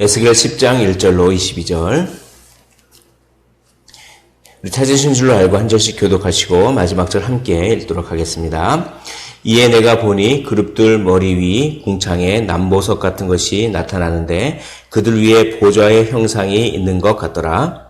에스겔 10장 1절로 22절. 우리 찾으신 줄로 알고 한 절씩 교독하시고 마지막 절 함께 읽도록 하겠습니다. 이에 내가 보니 그룹들 머리 위 궁창에 남보석 같은 것이 나타나는데 그들 위에 보좌의 형상이 있는 것 같더라.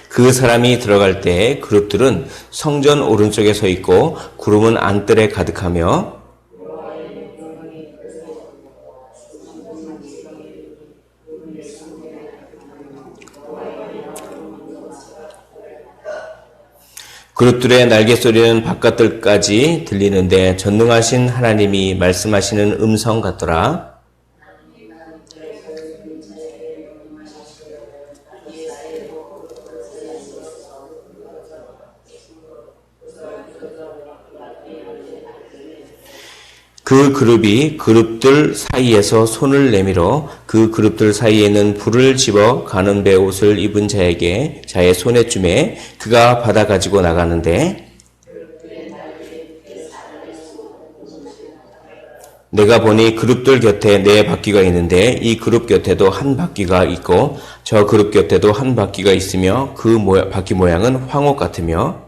그 사람이 들어갈 때 그룹들은 성전 오른쪽에 서 있고 구름은 안뜰에 가득하며 그룹들의 날갯소리는 바깥들까지 들리는데 전능하신 하나님이 말씀하시는 음성 같더라. 그 그룹이 그룹들 사이에서 손을 내밀어 그 그룹들 사이에는 불을 집어 가는 배 옷을 입은 자에게 자의 손에 주매 그가 받아 가지고 나가는데 내가 보니 그룹들 곁에 네 바퀴가 있는데 이 그룹 곁에도 한 바퀴가 있고 저 그룹 곁에도 한 바퀴가 있으며 그 바퀴 모양은 황옥 같으며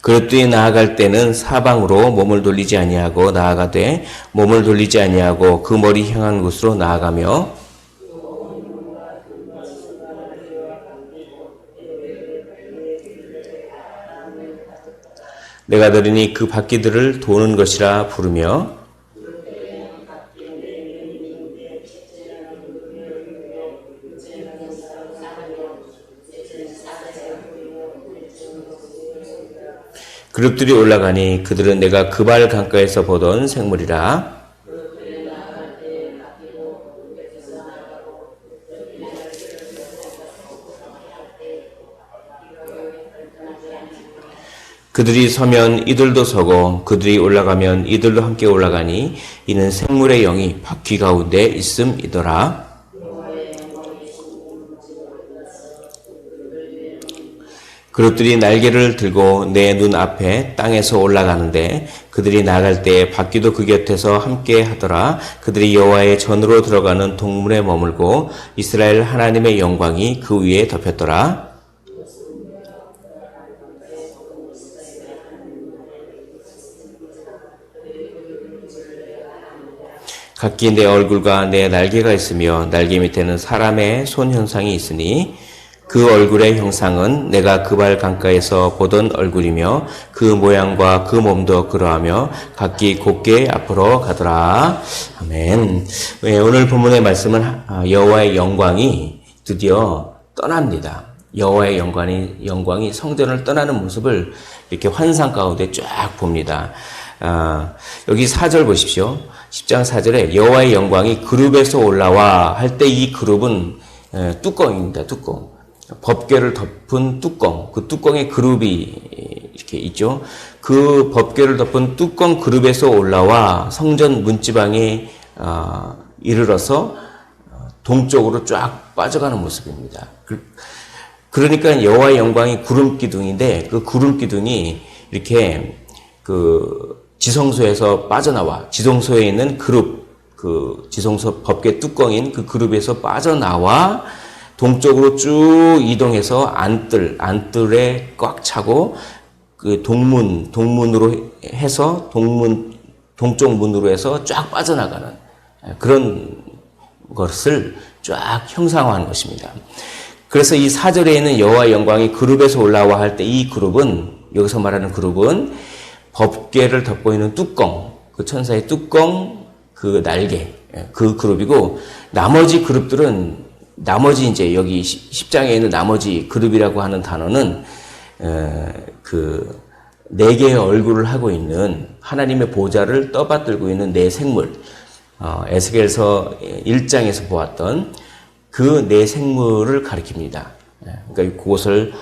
그룹들이 나아갈 때는 사방으로 몸을 돌리지 아니하고 나아가되 몸을 돌리지 아니하고 그 머리 향한 곳으로 나아가며 내가 들으니 그 바퀴들을 도는 것이라 부르며 그룹들이 올라가니 그들은 내가 그발 강가에서 보던 생물이라. 그들이 서면 이들도 서고 그들이 올라가면 이들도 함께 올라가니 이는 생물의 영이 바퀴 가운데 있음이더라. 그룹들이 날개를 들고 내 눈 앞에 땅에서 올라가는데 그들이 나갈 때 바퀴도 그 곁에서 함께 하더라. 그들이 여호와의 전으로 들어가는 동문에 머물고 이스라엘 하나님의 영광이 그 위에 덮였더라. 각기 내 얼굴과 내 날개가 있으며 날개 밑에는 사람의 손 형상이 있으니 그 얼굴의 형상은 내가 그발 강가에서 보던 얼굴이며 그 모양과 그 몸도 그러하며 각기 곧게 앞으로 가더라. 아멘. 오늘 본문의 말씀은 여호와의 영광이 드디어 떠납니다. 여호와의 영광이 성전을 떠나는 모습을 이렇게 환상 가운데 쫙 봅니다. 여기 4절 보십시오. 10장 4절에 여호와의 영광이 그룹에서 올라와 할 때 이 그룹은 뚜껑입니다. 뚜껑. 법궤를 덮은 뚜껑, 그 뚜껑에 그룹이 이렇게 있죠. 그 법궤를 덮은 뚜껑 그룹에서 올라와 성전 문지방에 이르러서 동쪽으로 쫙 빠져가는 모습입니다. 그러니까 여호와의 영광이 구름 기둥인데 그 구름 기둥이 이렇게 그 지성소에서 빠져나와 지성소에 있는 그룹, 그 지성소 법궤 뚜껑인 그 그룹에서 빠져나와 동쪽으로 쭉 이동해서 안뜰에 꽉 차고 그 동문으로 해서 동쪽 문으로 해서 쫙 빠져나가는 그런 것을 쫙 형상화한 것입니다. 그래서 이 4절에 있는 여호와의 영광이 그룹에서 올라와 할 때 이 그룹은 여기서 말하는 그룹은 법궤를 덮고 있는 뚜껑, 그 천사의 뚜껑, 그 날개, 그 그룹이고 나머지 그룹들은 나머지 이제 여기 10장에 있는 나머지 그룹이라고 하는 단어는 그 네 개의 얼굴을 하고 있는 하나님의 보좌를 떠받들고 있는 네 생물, 에스겔서 1장에서 보았던 그 네 생물을 가리킵니다. 그러니까 그것을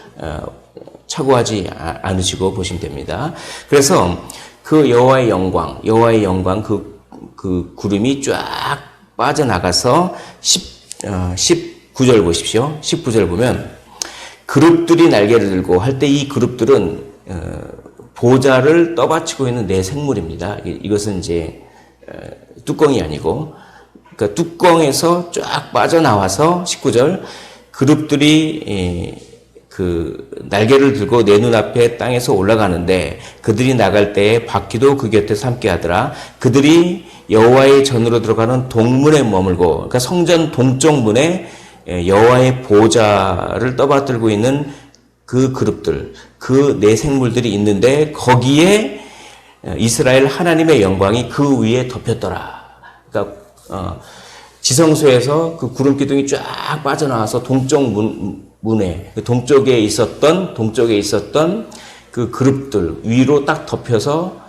착오하지 않으시고 보시면 됩니다. 그래서 그 여호와의 영광 그 구름이 쫙 빠져나가서 19절 보십시오. 19절 보면 그룹들이 날개를 들고 할 때 이 그룹들은 보좌를 떠받치고 있는 네 생물입니다. 이것은 이제 뚜껑이 아니고, 그러니까 뚜껑에서 쫙 빠져나와서 19절 그룹들이 그 날개를 들고 내 눈앞에 땅에서 올라가는데 그들이 나갈 때에 바퀴도 그 곁에서 함께하더라. 그들이 여호와의 전으로 들어가는 동문에 머물고, 그러니까 성전 동쪽 문에 여호와의 보좌를 떠받들고 있는 그 그룹들, 그 네 생물들이 있는데 거기에 이스라엘 하나님의 영광이 그 위에 덮였더라. 그러니까 지성소에서 그 구름 기둥이 쫙 빠져나와서 동쪽 문에 동쪽에 있었던 그 그룹들 위로 딱 덮여서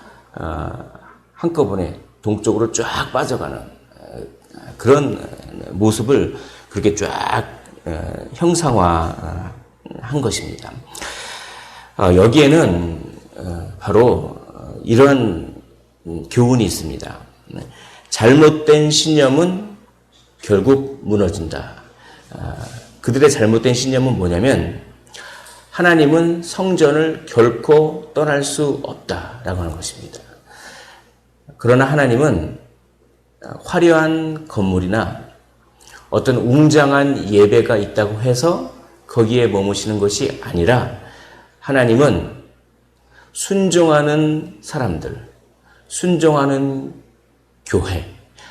한꺼번에 동쪽으로 쫙 빠져가는 그런 모습을 그렇게 쫙 형상화한 것입니다. 여기에는 바로 이런 교훈이 있습니다. 잘못된 신념은 결국 무너진다. 그들의 잘못된 신념은 뭐냐면 하나님은 성전을 결코 떠날 수 없다라고 하는 것입니다. 그러나 하나님은 화려한 건물이나 어떤 웅장한 예배가 있다고 해서 거기에 머무시는 것이 아니라 하나님은 순종하는 사람들, 순종하는 교회,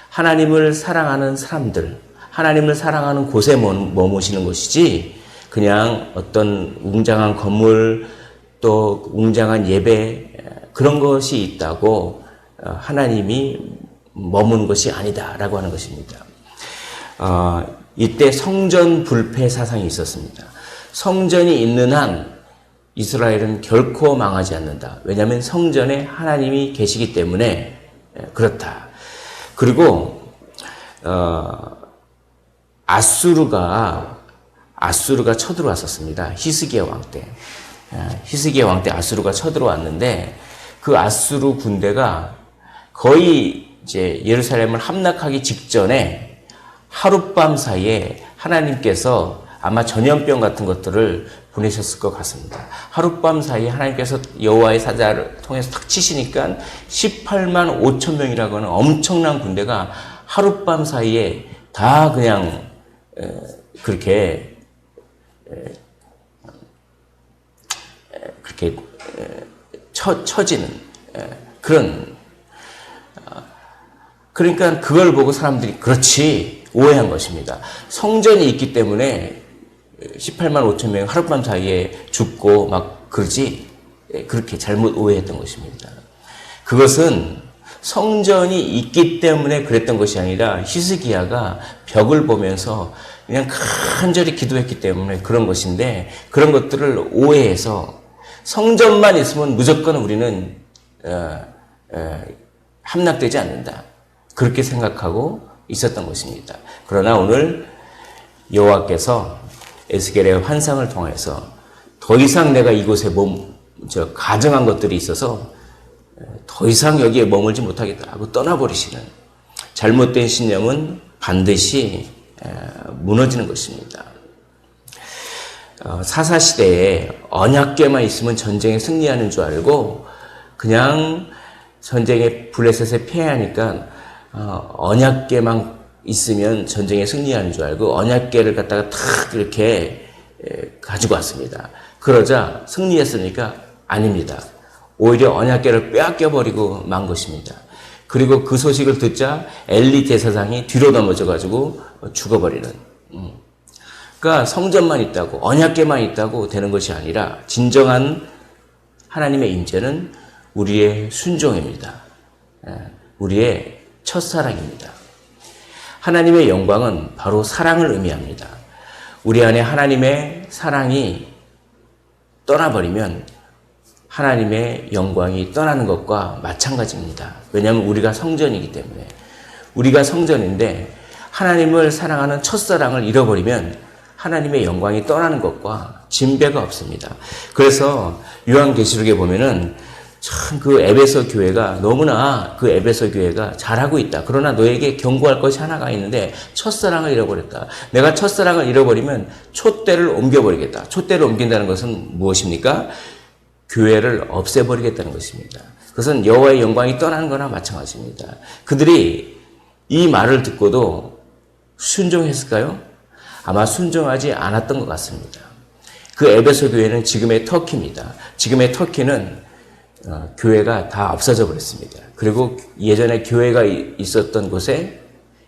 하나님을 사랑하는 사람들, 하나님을 사랑하는 곳에 머무시는 것이지 그냥 어떤 웅장한 건물 또 웅장한 예배 그런 것이 있다고 하나님이 머무는 것이 아니다라고 하는 것입니다. 이때 성전 불패 사상이 있었습니다. 성전이 있는 한 이스라엘은 결코 망하지 않는다. 왜냐하면 성전에 하나님이 계시기 때문에 그렇다. 그리고 아수르가 쳐들어왔었습니다. 히스기야 왕 때. 히스기야 왕 때 아수르가 쳐들어왔는데 그 아수르 군대가 거의 이제 예루살렘을 함락하기 직전에 하룻밤 사이에 하나님께서 아마 전염병 같은 것들을 보내셨을 것 같습니다. 하룻밤 사이에 하나님께서 여호와의 사자를 통해서 탁 치시니까 18만 5천 명이라고 하는 엄청난 군대가 하룻밤 사이에 다 그냥 그렇게 처지는 그런, 그러니까 그걸 보고 사람들이 그렇지 오해한 것입니다. 성전이 있기 때문에 18만 5천 명 하룻밤 사이에 죽고 막 그러지, 그렇게 잘못 오해했던 것입니다. 그것은 성전이 있기 때문에 그랬던 것이 아니라 히스기야가 벽을 보면서 그냥 간절히 기도했기 때문에 그런 것인데, 그런 것들을 오해해서 성전만 있으면 무조건 우리는 함락되지 않는다, 그렇게 생각하고 있었던 것입니다. 그러나 오늘 여호와께서 에스겔의 환상을 통해서 더 이상 내가 이곳에 가정한 것들이 있어서 더 이상 여기에 머물지 못하겠다 하고 떠나버리시는, 잘못된 신념은 반드시 무너지는 것입니다. 사사시대에 언약궤만 있으면 전쟁에 승리하는 줄 알고 그냥 전쟁에 블레셋에 패하니까 언약궤만 있으면 전쟁에 승리하는 줄 알고 언약궤를 갖다가 탁 이렇게 가지고 왔습니다. 그러자 승리했으니까 아닙니다. 오히려 언약궤를 빼앗겨버리고 만 것입니다. 그리고 그 소식을 듣자 엘리 대사장이 뒤로 넘어져가지고 죽어버리는. 그러니까 성전만 있다고, 언약궤만 있다고 되는 것이 아니라 진정한 하나님의 임재는 우리의 순종입니다. 우리의 첫사랑입니다. 하나님의 영광은 바로 사랑을 의미합니다. 우리 안에 하나님의 사랑이 떠나버리면 하나님의 영광이 떠나는 것과 마찬가지입니다. 왜냐하면 우리가 성전이기 때문에. 우리가 성전인데 하나님을 사랑하는 첫사랑을 잃어버리면 하나님의 영광이 떠나는 것과 진배가 없습니다. 그래서 요한계시록에 보면은 참 그 에베소 교회가 너무나 그 에베소 교회가 잘하고 있다. 그러나 너에게 경고할 것이 하나가 있는데 첫사랑을 잃어버렸다. 내가 첫사랑을 잃어버리면 촛대를 옮겨버리겠다. 촛대를 옮긴다는 것은 무엇입니까? 교회를 없애버리겠다는 것입니다. 그것은 여호와의 영광이 떠나는 거나 마찬가지입니다. 그들이 이 말을 듣고도 순종했을까요? 아마 순종하지 않았던 것 같습니다. 그 에베소 교회는 지금의 터키입니다. 지금의 터키는 교회가 다 없어져 버렸습니다. 그리고 예전에 교회가 있었던 곳에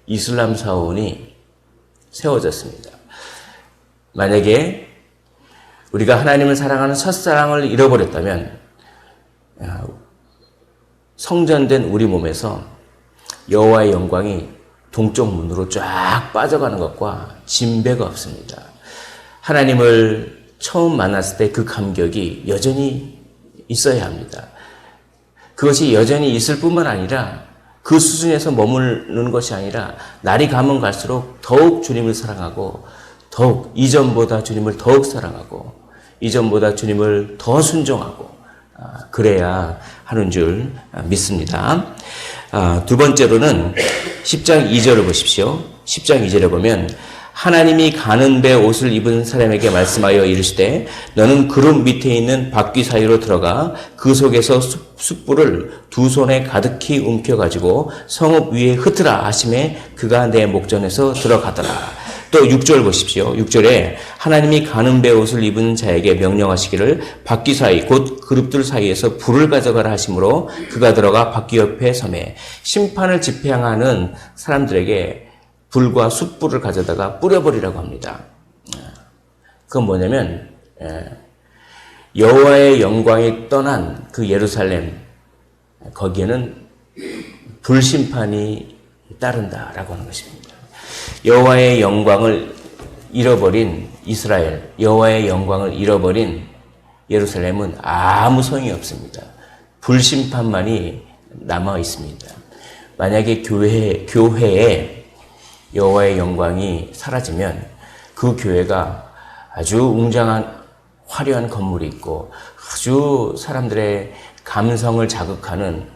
이슬람 사원이 세워졌습니다. 만약에 우리가 하나님을 사랑하는 첫사랑을 잃어버렸다면 성전된 우리 몸에서 여호와의 영광이 동쪽 문으로 쫙 빠져가는 것과 진배가 없습니다. 하나님을 처음 만났을 때 그 감격이 여전히 있어야 합니다. 그것이 여전히 있을 뿐만 아니라 그 수준에서 머무르는 것이 아니라 날이 가면 갈수록 더욱 주님을 사랑하고 더욱 이전보다 주님을 더욱 사랑하고 이전보다 주님을 더 순종하고 그래야 하는 줄 믿습니다. 두 번째로는 10장 2절을 보십시오. 10장 2절에 보면 하나님이 가는 배 옷을 입은 사람에게 말씀하여 이르시되 너는 구름 밑에 있는 바퀴 사이로 들어가 그 속에서 숯불을 두 손에 가득히 움켜가지고 성읍 위에 흩으라 하심에 그가 내 목전에서 들어가더라. 또 6절 보십시오. 6절에 하나님이 가는 배 옷을 입은 자에게 명령하시기를 바퀴 사이 곧 그룹들 사이에서 불을 가져가라 하심으로 그가 들어가 바퀴 옆에 서매 심판을 집행하는 사람들에게 불과 숯불을 가져다가 뿌려버리라고 합니다. 그건 뭐냐면 여호와의 영광이 떠난 그 예루살렘 거기에는 불심판이 따른다라고 하는 것입니다. 여호와의 영광을 잃어버린 이스라엘, 여호와의 영광을 잃어버린 예루살렘은 아무 소용이 없습니다. 불심판만이 남아 있습니다. 만약에 교회에 여호와의 영광이 사라지면 그 교회가 아주 웅장한 화려한 건물이 있고 아주 사람들의 감성을 자극하는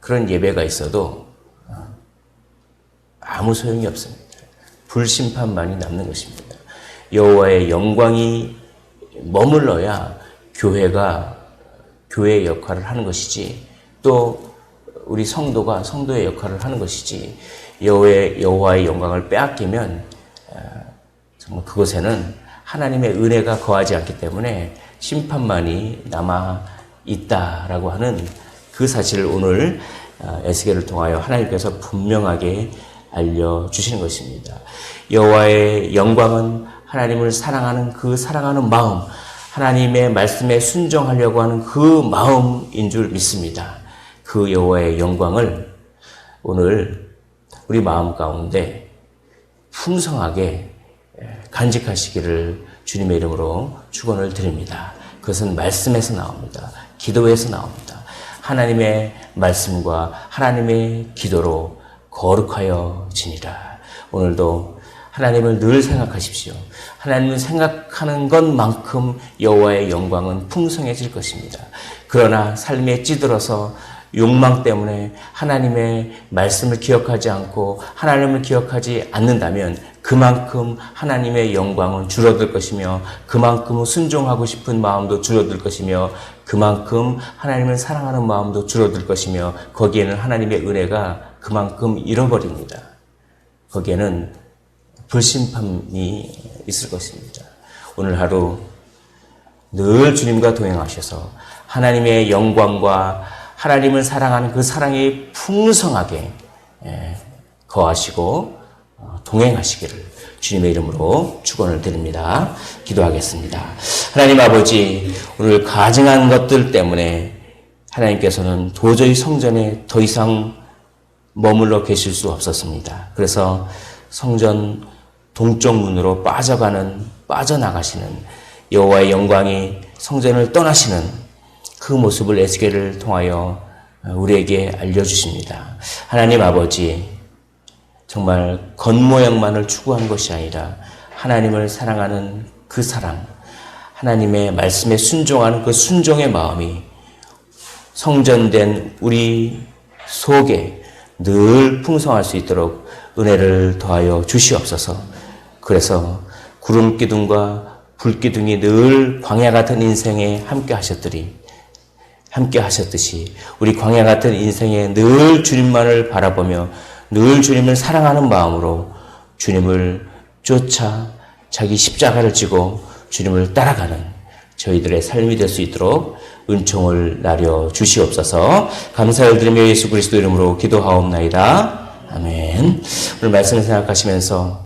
그런 예배가 있어도 아무 소용이 없습니다. 불심판만이 남는 것입니다. 여호와의 영광이 머물러야 교회가 교회의 역할을 하는 것이지 또 우리 성도가 성도의 역할을 하는 것이지 여호와의 영광을 빼앗기면 정말 그곳에는 하나님의 은혜가 거하지 않기 때문에 심판만이 남아 있다라고 하는 그 사실을 오늘 에스겔을 통하여 하나님께서 분명하게 알려주시는 것입니다. 여호와의 영광은 하나님을 사랑하는 그 사랑하는 마음, 하나님의 말씀에 순종하려고 하는 그 마음인 줄 믿습니다. 그 여호와의 영광을 오늘 우리 마음 가운데 풍성하게 간직하시기를 주님의 이름으로 축원을 드립니다. 그것은 말씀에서 나옵니다. 기도에서 나옵니다. 하나님의 말씀과 하나님의 기도로 거룩하여 지니라. 오늘도 하나님을 늘 생각하십시오. 하나님을 생각하는 것만큼 여호와의 영광은 풍성해질 것입니다. 그러나 삶에 찌들어서 욕망 때문에 하나님의 말씀을 기억하지 않고 하나님을 기억하지 않는다면 그만큼 하나님의 영광은 줄어들 것이며 그만큼 순종하고 싶은 마음도 줄어들 것이며 그만큼 하나님을 사랑하는 마음도 줄어들 것이며 거기에는 하나님의 은혜가 그만큼 잃어버립니다. 거기에는 불심판이 있을 것입니다. 오늘 하루 늘 주님과 동행하셔서 하나님의 영광과 하나님을 사랑하는 그 사랑이 풍성하게 거하시고 동행하시기를 주님의 이름으로 축원을 드립니다. 기도하겠습니다. 하나님 아버지, 오늘 가증한 것들 때문에 하나님께서는 도저히 성전에 더 이상 머물러 계실 수 없었습니다. 그래서 성전 동쪽 문으로 빠져나가시는 여호와의 영광이 성전을 떠나시는 그 모습을 에스겔을 통하여 우리에게 알려주십니다. 하나님 아버지, 정말 겉모양만을 추구한 것이 아니라 하나님을 사랑하는 그 사랑, 하나님의 말씀에 순종하는 그 순종의 마음이 성전된 우리 속에 늘 풍성할 수 있도록 은혜를 더하여 주시옵소서. 그래서 구름 기둥과 불 기둥이 늘 광야 같은 인생에 함께 하셨듯이 우리 광야 같은 인생에 늘 주님만을 바라보며 늘 주님을 사랑하는 마음으로 주님을 쫓아 자기 십자가를 지고 주님을 따라가는 저희들의 삶이 될 수 있도록 은총을 나려 주시옵소서. 감사를 드리며 예수 그리스도 이름으로 기도하옵나이다. 아멘. 오늘 말씀을 생각하시면서